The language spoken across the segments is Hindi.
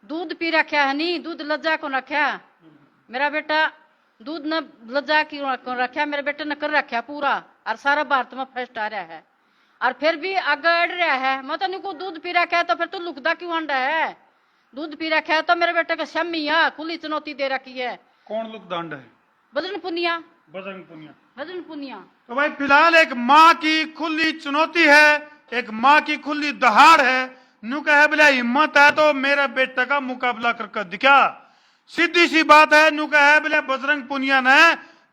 दूध पी रखा है नहीं, दूध लज्जा को रखा मेरा बेटा, दूध न लज्जा की को रखा मेरे बेटे ने कर रखा पूरा, और सारा भारत में फर्स्ट आ रहा है, और फिर भी आगे अड़ रहा है। मैं तो निको दूध पी रखा है तो फिर तू लुकदा क्यों अंडा है? दूध पी रखा है तो मेरे बेटे का शम्मी है, खुली चुनौती दे रखी है। कौन लुकदा अंडा है? बजरंग पुनिया। बजरंग पुनिया। बजरंग पुनिया। तो भाई फिलहाल एक माँ की खुली चुनौती है, एक माँ की खुली दहाड़ है। नु कहे बोले हिम्मत है तो मेरे बेटे का मुकाबला करके दिखा। सीधी सी बात है, नु कहे बोले बजरंग पुनिया ने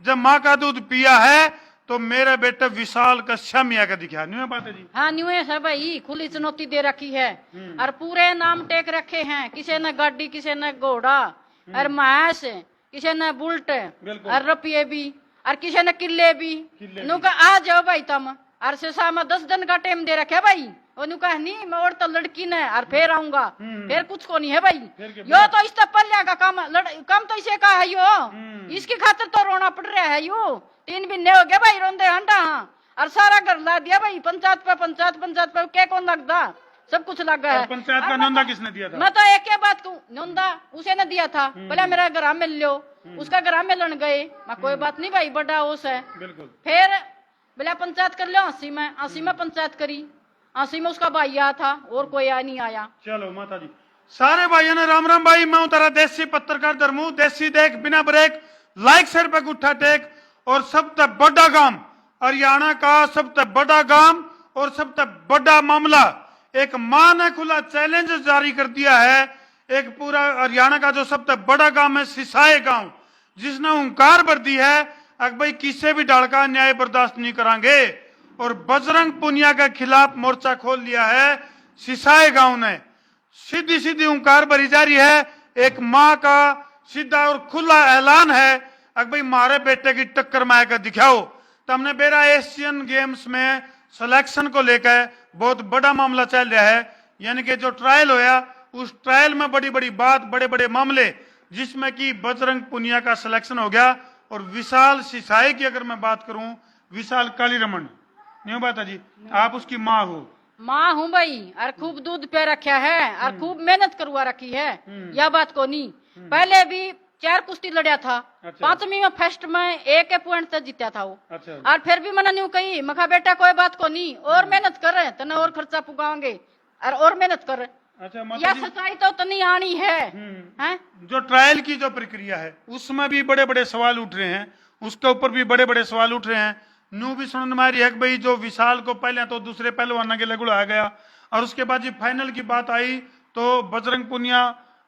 जब माँ का दूध पिया है तो मेरे बेटे विशाल का शमिया का दिखा। न्यू बात है जी। हाँ न्यू है भाई, खुली चुनौती दे रखी है, और पूरे नाम टेक रखे हैं। किसी ने गाड़ी, किसी ने घोड़ा और महस, किसी ने बुलट और रुपये भी, और किसी ने किले भी। नु का आ जाओ भाई तुम, और शेषा में 10 दिन का टाइम दे रखे भाई। वो नु कहा नहीं मैं और तो लड़की ने, और फिर आऊंगा, फिर कुछ को नहीं है भाई। यो तो इस पल्ल्या का काम तो इसे का है यो, इसकी खातिर तो रोना पड़ रहा है यो। 3 महीने हो गए भाई रोंदे हंडा, और सारा घर ला दिया भाई। पंचायत पे क्या कौन लगता, सब कुछ लग गया है। पंचायत का न्योंदा किसने दिया था? मैं तो एक ही बात कहूँ, न्योंदा उसे ने दिया था। पहले मेरा ग्राम मिल लो, उसका ग्राम मिलन गए, मैं कोई बात नहीं भाई, बड़ा उस है। फिर बोला पंचायत कर लो 80 में पंचायत करी। 80 में उसका भाई आया था, और कोई नहीं आया। चलो माता जी, सारे भाइयों ने राम राम भाई। मैं हूं तेरा देसी पत्रकार धर्मू, देसी देख बिना ब्रेक, लाइक शेयर पे गुट्ठा टेक। और सबसे बड़ा काम हरियाणा का, सबसे बड़ा काम और सबसे बड़ा मामला, एक मां ने खुला चैलेंज जारी कर दिया है। एक पूरा हरियाणा का जो सबसे बड़ा गांव है सिसाए गांव, जिसने हुंकार भर दी है अगर भाई किसी भी ढाल का न्याय बर्दाश्त नहीं करांगे। और बजरंग पुनिया के खिलाफ मोर्चा खोल लिया है सिसाए गांव ने। सीधी सीधी हुंकार भरी जा रही है। एक मां का सीधा और खुला ऐलान है अगर भाई मारे बेटे की टक्कर में आकर दिखाओ। तो हमने बेरा एशियन गेम्स में सिलेक्शन को लेकर बहुत बड़ा मामला चल रहा है, यानी कि जो ट्रायल होया उस ट्रायल में बड़ी बड़ी बात, बड़े बड़े मामले, जिसमें कि बजरंग पुनिया का सिलेक्शन हो गया। और विशाल सिसाई की अगर मैं बात करूं, विशाल कालीरमन, नहीं बात है जी, आप उसकी माँ हो। माँ हूँ भाई, और खूब दूध पे रखा है, और खूब मेहनत करवा रखी है। यह बात को नहीं, पहले भी 4 कुश्ती लड़ा था। 5वीं में फर्स्ट में 1 पॉइंट से जीता था वो। और फिर भी मैंने न्यू कही, मखा बेटा कोई बात को नहीं, और मेहनत कर रहे तने और खर्चा पुगाओगे, और मेहनत कर। यह सच्चाई तो तनी आनी है, हैं? जो ट्रायल की जो प्रक्रिया है उसमें भी बड़े बड़े सवाल उठ रहे हैं, उसके ऊपर भी बड़े बड़े सवाल उठ रहे हैं। न्यू भी सुनने में आ रही है कि भाई जो विशाल को पहले तो दूसरे पहलवान के लिए गुड़ाया गया, और उसके बाद जब फाइनल की बात आई तो बजरंग पुनिया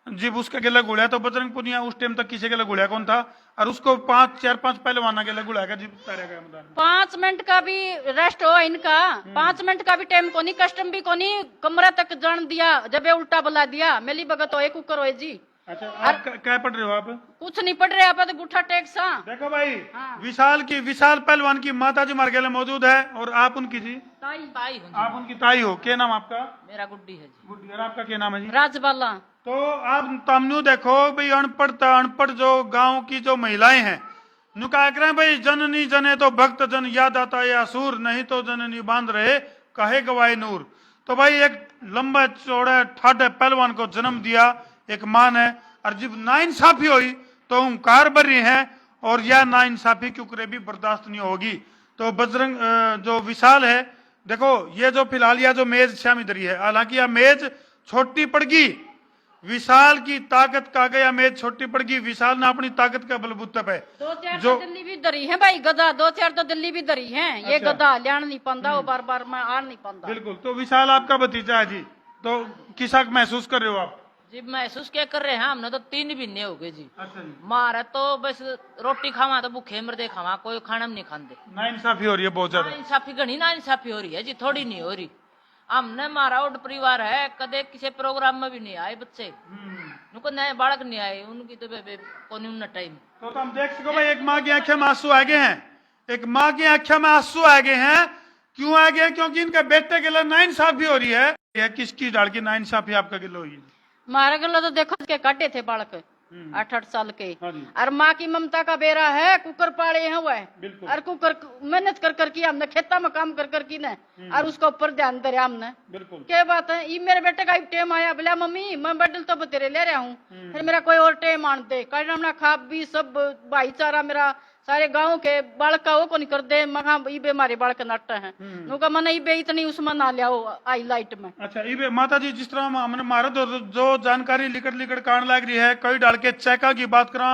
जब उसका गिला गुड़ाया, तो बजरंग पुनिया उस टाइम तक किसी के लिए गुड़ाया कौन था, और उसको 4-5 पहलवान के लिए गुड़ाया गया, जीत उतारा गया मैदान। 5 मिनट का भी रेस्ट हो इनका, 5 मिनट का भी टाइम को नहीं, कस्टम भी को नहीं, कमरा तक जान दिया, जब उल्टा बुला दिया। मेली भगत हो एक कुकर हो जी। अच्छा, आप क्या पढ़ रहे हो? आप कुछ नहीं पढ़ रहे, आप तो गुठा टेक सा। देखो भाई, विशाल पहलवान की माता जी हमारे गले मौजूद है, और आप उनकी जी ताई हूँ। आप उनकी ताई हो। क्या नाम आपका? मेरा गुड्डी है जी। गुड्डी। और आपका क्या नाम है जी? राजबाला। तो आप तमनु देखो भाई, अनपढ़ जो गांव की जो महिलाएं हैं, नु कह रहे हैं भाई जननी जने तो भक्त जन याद आता है असुर, नहीं तो जननी बांध रहे कहे गवाए नूर। तो भाई एक लंबा चौड़ा ठाडे पहलवान को जन्म दिया एक मां ने, और जब नाइंसाफी हुई तो हुंकार भर रही है, और यह नाइंसाफी क्यों भी बर्दाश्त नहीं होगी। तो बजरंग जो विशाल है, देखो ये जो फिलहाल यह जो मेज श्यामी दरी है, हालांकि यह मेज छोटी पड़गी, विशाल की ताकत का गया मेज छोटी पड़गी। विशाल ने अपनी ताकत का बलबूते पे 2-4 तो दिल्ली भी दरी है भाई, गधा 2-4 तो दिल्ली भी दरी है। ये गधा लियान नहीं पाता, वो बार मैं आ नहीं पाता। बिल्कुल। तो विशाल आपका भतीजा है जी, तो किसा महसूस कर रहे हो आप जी? महसूस क्या कर रहे हैं, हमने तो 3 महीने हो गए जी। अच्छा जी। मारा तो बस रोटी खावा तो भूखे मरदे खावा, कोई खाना नहीं खाते। नाइंसाफी हो रही है बहुत ज्यादा। नाइंसाफी घनी नाइंसाफी हो रही है जी, थोड़ी नहीं हो रही। हमने मारा उड परिवार है, कदे किसी प्रोग्राम में भी नहीं आए बच्चे, उनको नए बालक नहीं आए, उनकी तो कोनी उन टाइम। तो हम देख सको भाई, एक माँ की आंखें में आंसू आ गए हैं, एक माँ की आंखें में आंसू आ गए हैं। क्यों आ गए? क्योंकि इनके बेटे के लिए नाइंसाफी हो रही है। किसकी डाल की नाइंसाफी आपका गिलो हुई? मारा गलो तो देखो के काटे थे बालक, 8 8 साल के। हाँ जी। और माँ की ममता का बेरा है, कुकर पाले हैं वह। बिल्कुल। और कुकर मेहनत कर कर की हमने खेता में काम कर कर की ने, और उसका ऊपर ध्यान दे हमने। बिल्कुल। क्या बात है, ये मेरे बेटे का टेम आया, बोला मम्मी मैं बडल तो तेरे ले रहा हूँ, फिर मेरा कोई और टेम आनते कल हमने खा भी सब भाईचारा मेरा सारे गांव के बालका वो को नहीं कर दे, मखा इबे मारे बालक नट है नुका मन इबे इतनी उसमें ना लियाओ आई लाइट में। अच्छा इबे माता जी जिस तरह हमने मारे तो जो जानकारी लिकड़ लिकड़ कान लग रही है, कई डाल के चेका की बात करा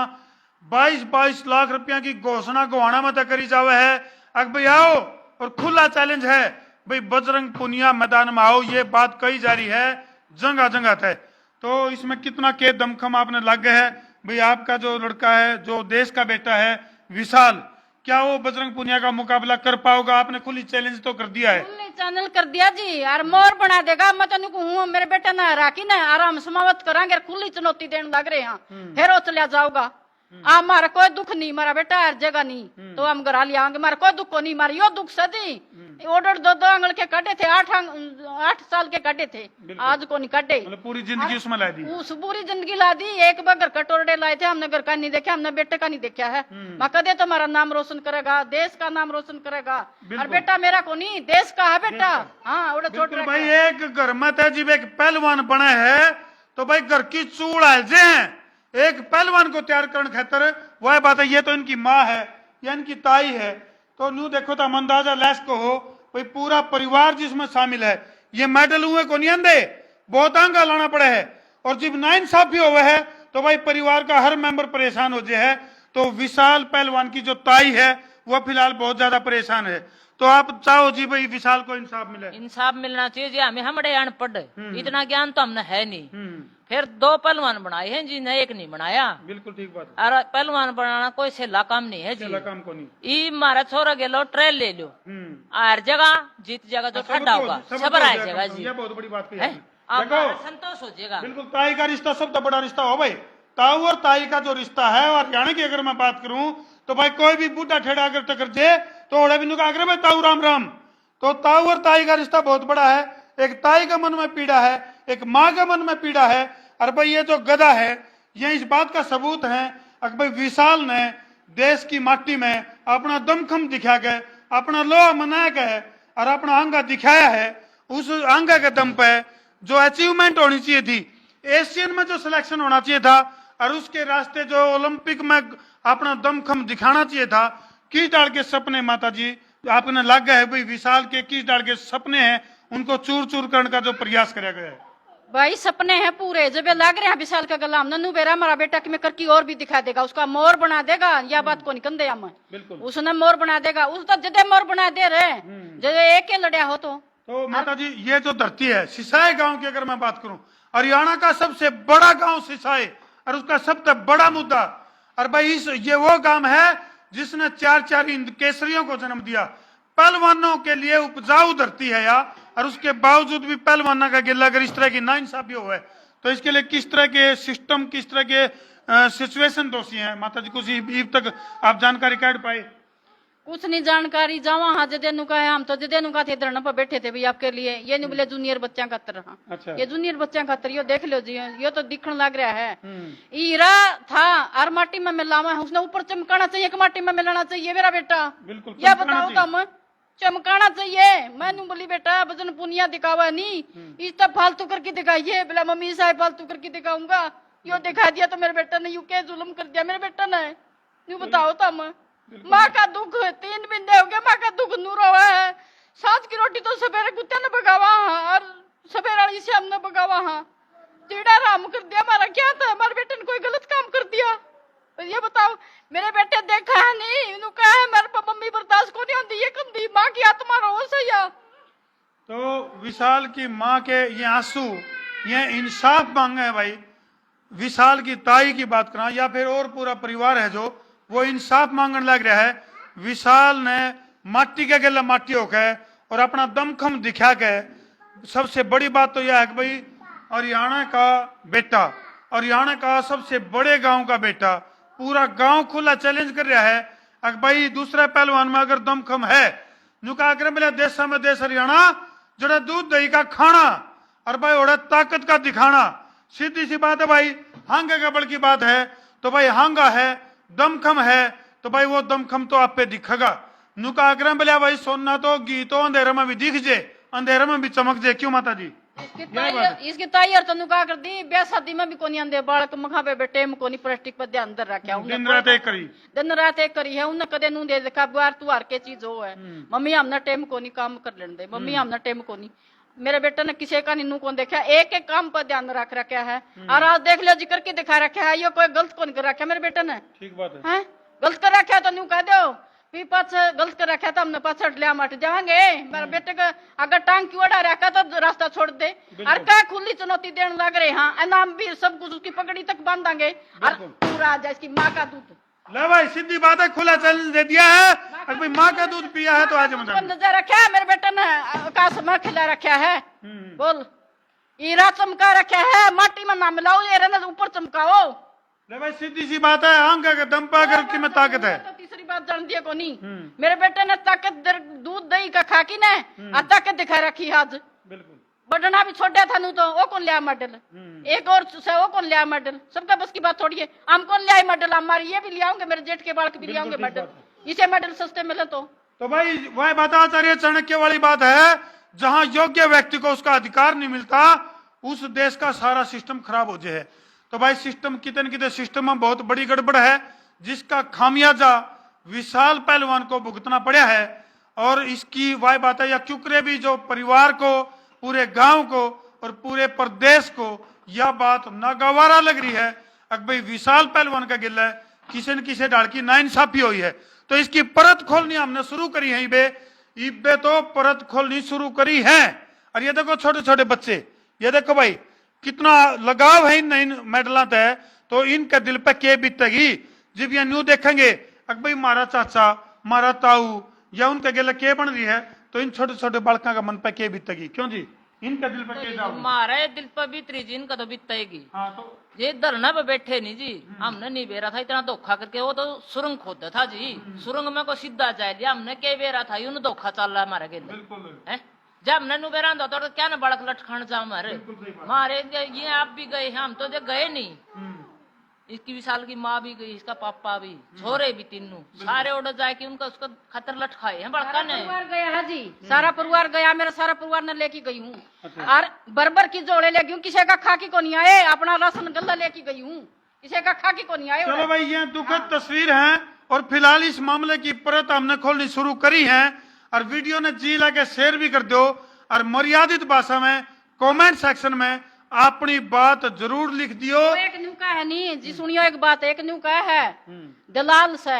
22 लाख रुपया की घोषणा गोहाना में तक करी जावे है। अब भाई आओ और खुला चैलेंज है भाई बजरंग पुनिया मैदान में आओ, ये बात कही जा रही है जगह जगह है। तो इसमें कितना के दमखम आपने लग गए है भाई, आपका जो लड़का है जो देश का बेटा है विशाल, क्या वो बजरंग पुनिया का मुकाबला कर पाओगा? आपने खुली चैलेंज तो कर दिया है। खुली चैनल कर दिया जी, और मोर बना देगा। मैं तो हूँ मेरे बेटे ने राखी ना आराम समावत करांगे, खुली चुनौती देने लग रहे हैं, फिर वो चलिया जाओगा। हमारा कोई दुख नहीं, मारा बेटा हर जगह नहीं तो हम घर लिया मारा कोई दुख को नहीं, मारा यो दुख सदी ऑर्डर 2 आंगल के काटे थे, 8 साल के काटे थे, आज को नहीं काटे। मतलब पूरी जिंदगी उसमें ला दी, उस पूरी जिंदगी ला दी। एक बार घर कटोरे लाए थे हमने, घर का नहीं देखा हमने, बेटे का नहीं देखा है। मैं कदे तो हमारा नाम रोशन करेगा, देश का नाम रोशन करेगा, और बेटा मेरा को नहीं देश का है बेटा। हाँ उड़ा छोट भाई एक घर में थे जब एक पहलवान बने है तो भाई घर की चूड़ आलजे हैं, एक पहलवान को तैयार करने खातर वह बात है। ये तो इनकी माँ है या इनकी ताई है, तो न्यू देखो तो हम अंदाजा लैस को हो भाई पूरा परिवार जिसमें शामिल है। ये मेडल हुए को नहीं आंदे, बहुत आंगा लाना पड़े है, और जब नाइंसाफी हुए है तो भाई परिवार का हर मेंबर परेशान हो जाए है। तो विशाल पहलवान की जो ताई है वह फिलहाल बहुत ज्यादा परेशान है। तो आप चाहो जी भाई विशाल को इंसाफ मिले? इंसाफ मिलना चाहिए जी, हमें हमड़े अनपढ़ इतना ज्ञान तो हमने है नहीं। फिर 2 पहलवान बनाए हैं जी ने, एक नहीं बनाया। बिल्कुल ठीक बात है। और पहलवान बनाना कोई सेला काम नहीं है जी, सेला काम को नहीं। ई मारा छोरा गेलो ट्रेल ले लो, हर जगह जीत जगह जो ठंडा होगा सब आ जाएगा जी। ये बहुत बड़ी बात कही है? आपने। आप संतोष हो जाएगा। बिल्कुल ताई का रिश्ता सबसे बड़ा रिश्ता हो भाई, ताऊ और ताई का जो रिश्ता है। और हरियाणा की अगर मैं बात करूं तो भाई कोई भी बूढ़ा ठेड़ा अगर टकर जे तो ओढ़े बिंदु का आग्रह भाई ताऊ राम राम। तो ताऊ और ताई का रिश्ता बहुत बड़ा है। एक ताई का मन में पीड़ा है, एक माँ का मन में पीड़ा है। और भाई ये जो गधा है ये इस बात का सबूत है कि भाई विशाल ने देश की माटी में अपना दमखम दिखा के, अपना लोहा मना के और अपना अंगा दिखाया है। उस अंगा के दम पे जो अचीवमेंट होनी चाहिए थी, एशियन में जो सिलेक्शन होना चाहिए था, और उसके रास्ते जो ओलंपिक में अपना दमखम दिखाना चाहिए था, किस डाल के सपने माता जी आपने लग गए है भाई विशाल के किस डाल के सपने हैं उनको चूर चूर करने का जो प्रयास किया गया है। भाई सपने हैं पूरे, जब ये लग रहे हैं विशाल का गला नन्नू बेरा हमारा बेटा कि मैं करके और भी दिखा देगा, उसका मोर बना देगा। यह बात को निकल दे हम, उसने मोर बना देगा। उस तो जदे मोर बना दे रहे जब एक के लड़िया हो तो माता जी ये जो धरती है सिसाई गांव की अगर मैं बात करूं, हरियाणा का सबसे बड़ा गांव सिसाई और उसका सबसे बड़ा मुद्दा, और भाई ये वो गांव है जिसने 4 हिंद केसरियों को जन्म दिया। पहलवानों के लिए उपजाऊ धरती है यार, और उसके बावजूद भी पहलवाना का गिला अगर इस तरह की नाइंसाफी हो है तो इसके लिए किस तरह के सिस्टम किस तरह के सिचुएशन दोषी हैं माता जी? कुछ अब तक आप जानकारी काट पाए? कुछ नहीं जानकारी जावा हाँ जदेनु का है, हम तो जदेनु का थे धरना पर बैठे थे भाई आपके लिए। ये नहीं बोले जूनियर बच्चा का तरह। अच्छा। ये जूनियर बच्चा का तरह देख लो जी, ये तो दिखने लग रहा है। हीरा था और माटी में मिलावा है, उसने ऊपर चमकाना चाहिए कि माटी में मिलाना चाहिए मेरा बेटा? बिल्कुल ये बताओ तुम, चमकाना चाहिए। मैंने बोली बेटा वजन पुनिया दिखावा नहीं, इस तब फालतू करके दिखाइए। बोला मम्मी साहब फालतू करके दिखाऊंगा, यो दिखा दिया तो मेरे बेटा ने यू के जुल्म कर दिया मेरे बेटा ने। यू बताओ तुम, माँ का दुख 3 बिंदे हो गए, माँ का दुख नूर हुआ है। 7 की रोटी तो सवेरे कुत्ते ने पकावा हाँ, और सवेरे से हमने पकावा हाँ, टीड़ा राम कर दिया। हमारा क्या था, हमारे बेटे ने कोई गलत काम कर दिया? ये बताओ, मेरे बेटे देखा है नहीं, इन्हों कहा है मेरे पर मम्मी बर्दाश्त को नहीं होती, ये कंदी माँ की आत्मा रो सही। तो विशाल की माँ के ये आंसू ये इंसाफ मांगे हैं भाई। विशाल की ताई की बात करा या फिर और पूरा परिवार है जो वो इंसाफ मांगने लग रहा है। विशाल ने माटी के गले माटी होकर और अपना दमखम दिखा के, सबसे बड़ी बात तो यह है कि भाई हरियाणा का बेटा, हरियाणा का सबसे बड़े गांव का बेटा, पूरा गांव खुला चैलेंज कर रहा है कि भाई दूसरे पहलवान में अगर दमखम है नुका कर मेरे देश में देश हरियाणा जड़ा दूध दही का खाना और भाई ओड़ा ताकत का दिखाना सीधी सी बात है भाई, हांगा का बल की बात है तो भाई हांगा है, दमखम है तो भाई वो दमखम तो आप पे दिखेगा। नुका आग्रह बोलिया भाई सोना तो घी तो अंधेरे में भी दिख जे, अंधेरे में भी चमक जे, क्यों माता जी? इसकी तैयार तो नुका कर दी, ब्याह शादी में भी कोनी आंदे बालक मखा पे बेटे में कोनी प्लास्टिक पर ध्यान दर रखा दिन रात एक करी, दिन रात एक करी है उन्हें कदे नू दे देखा बार तू हार के चीज हो है। मम्मी हमने टेम कोनी काम कर लेने दे, मम्मी हमने टेम कोनी। मेरे बेटे ने किसी का नीनू कौन देखा, एक एक काम पर ध्यान रख रखा है। और आज देख लो जिक्र के दिखा रखा है, ये कोई गलत कौन कर रखा है मेरे बेटे ने? ठीक बात है, हैं? गलत कर रखा है तो न्यू कह दो भी पास गलत कर रखा है तो हमने पास लिया मट जाएंगे। मेरे बेटे का अगर टांग क्यों अड़ा रखा तो रास्ता छोड़ दे। और क्या खुली चुनौती देने लग रहे, हाँ इनाम भी सब कुछ उसकी पगड़ी तक बांध देंगे और पूरा जाए इसकी माँ का दूध। ले भाई सीधी बात है, खुला चैलेंज दे दिया है, अगर भाई माँ का दूध पिया है तो आज मतलब नजर रखा है मेरे बेटे ने, आकाश में खिला रखा है। बोल हीरा चमका रखा है, माटी में ना मिलाओ, ये रहना ऊपर चमकाओ। ले भाई सीधी सी बात है, आंगा के दम पर अगर की में ताकत है। तो तीसरी बात जान दिया को नहीं, मेरे बेटे ने ताकत दूध दही का खा की ने ताकत दिखा रखी आज। बिल्कुल बढ़ना भी छोड़ दिया था नू तो वो कौन लिया मॉडल, एक और से वो कौन लिया मॉडल, सबका बस की बात थोड़ी है। हम कौन लिया मॉडल, हमारी ये भी ले आऊंगे, मेरे जेठ के बालक भी ले आऊंगे मॉडल, इसे मॉडल सस्ते मिले तो भाई वह बात आचार्य चाणक्य वाली बात है, जहां योग्य व्यक्ति को उसका अधिकार नहीं मिलता उस देश का सारा सिस्टम खराब हो जाए। तो भाई सिस्टम कितने कितने सिस्टम में बहुत बड़ी गड़बड़ है, जिसका खामियाजा विशाल पहलवान को भुगतना पड़ा है। और इसकी वह बात है, या क्यूकरे भी जो परिवार को, पूरे गांव को और पूरे प्रदेश को यह बात नागवारा लग रही है। अब भाई विशाल पहलवान का गिला है, किसी न किसी डाल की नाइंसाफी हुई है, तो इसकी परत खोलनी हमने शुरू करी है। इबे तो परत खोलनी शुरू करी है। और ये देखो छोटे छोटे बच्चे, ये देखो भाई कितना लगाव है इन मेडलों तय, तो इनके दिल पे के बीतेगी जब ये न्यू देखेंगे अब भाई मारा चाचा मारा ताऊ या उनके गिले के बन रही है, तो इन छोटे छोटे बालकों का मन पे के बीतेगी। क्यों जी? इनका दिल पे के जाओ, हमारे दिल पर बीतरी जी, इनका तो बीतेगी। हाँ तो ये धरना पे बैठे नहीं जी, हमने नहीं बेरा था इतना धोखा करके, वो तो सुरंग खोदा था जी, सुरंग में को सीधा जाए लिया हमने, के बेरा था यूं धोखा चल रहा हमारे गेले। बिल्कुल जब हमने नुबेरा तो क्या ना बड़क लट खान जा हमारे ये आप भी गए, हम तो गए नहीं। इसकी विशाल की माँ भी गई, इसका पापा भी, छोरे भी, तीनों सारे उड़ जाए कि उनका उसका खतर लट खाए हैं बड़का ने। परिवार गया है जी, सारा परिवार गया, मेरा सारा परिवार ने लेके गई हूँ। और बरबर की जोड़े लेके हूँ, किसी का खाकी को नहीं आए, अपना राशन गल्ला लेके गई हूँ, किसी का खाकी को नहीं आए। चलो भाई ये दुखद तस्वीर है, और फिलहाल इस मामले की परत हमने खोलनी शुरू करी है। और वीडियो ने जी लगे शेयर भी कर दो, और मर्यादित भाषा में कमेंट सेक्शन में अपनी बात जरूर लिख दियो। एक न्यूका है नहीं जी, सुनियो एक बात, एक न्यूका है दलाल से,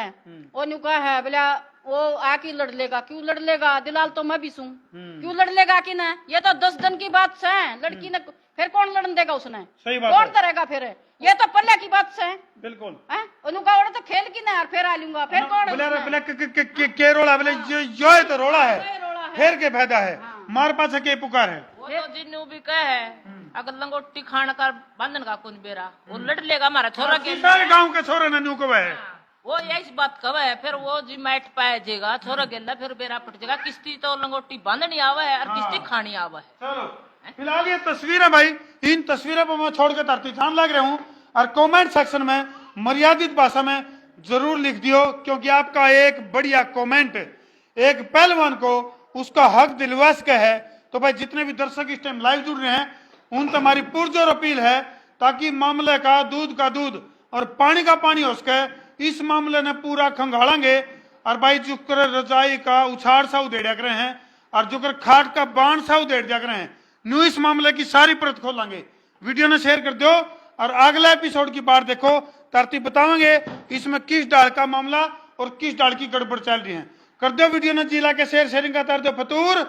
वो न्यूका है बोला वो आके लड़ लेगा, क्यों लड़ लेगा, दलाल तो मैं भी सू, क्यों लड़ लेगा कि ना, ये तो 10 दिन की बात से, लड़की ने फिर कौन लड़न देगा उसने, सही बात कौन करेगा फिर, ये तो पल्ले की बात से। बिल्कुल उनका तो खेल की ना, फिर आ लूंगा, फिर कौन के रोड़ा बोले यो तो रोड़ा है, फिर के फायदा है, मार पास के पुकार है। वो तो जिन्नू भी कहे अगर लंगोटी खान का बंधन का कौन बेरा, वो लड़ लेगा हमारा छोरा के गाँव के छोरे ने न्यू को है, वो यही बात कवे है, फिर वो जी मैट पाए जेगा छोरा गेला, फिर बेरा फट जाएगा। किस्ती तो लंगोटी बांधनी आवा है और किस्ती खानी आवा है। चलो फिलहाल ये तस्वीर है भाई, इन तस्वीरों पर मैं छोड़ के धरती छान लग रहा हूँ, और कमेंट सेक्शन में मर्यादित भाषा में जरूर लिख दियो, क्योंकि आपका एक बढ़िया कमेंट एक पहलवान को उसका हक दिलवास का है। तो भाई जितने भी दर्शक इस टाइम लाइव जुड़ रहे हैं उन तुम्हारी पुरजोर अपील है, ताकि मामले का दूध और पानी का पानी हो सके। इस मामले ने पूरा खंगालेंगे, और भाई जो कर रजाई का उछाड़ सा उधेड़ रहे हैं, और जो कर खाट का बाण सा उधेड़ जा रहे हैं, न्यू इस मामले की सारी परत खोलेंगे। वीडियो ने शेयर कर दो, और अगला एपिसोड की बात देखो, तरतीब बताएंगे इसमें किस डाल का मामला और किस डाल की गड़बड़ चल रही है। कर दो वीडियो ने जिला के शेयरिंग का कर दो फतूर,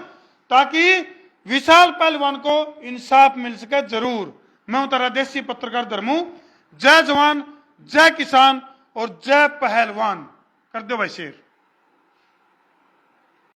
ताकि विशाल पहलवान को इंसाफ मिल सके जरूर। मैं हूं तारा देसी पत्रकार धर्मू। जय जवान, जय किसान और जय पहलवान। कर दो भाई शेयर।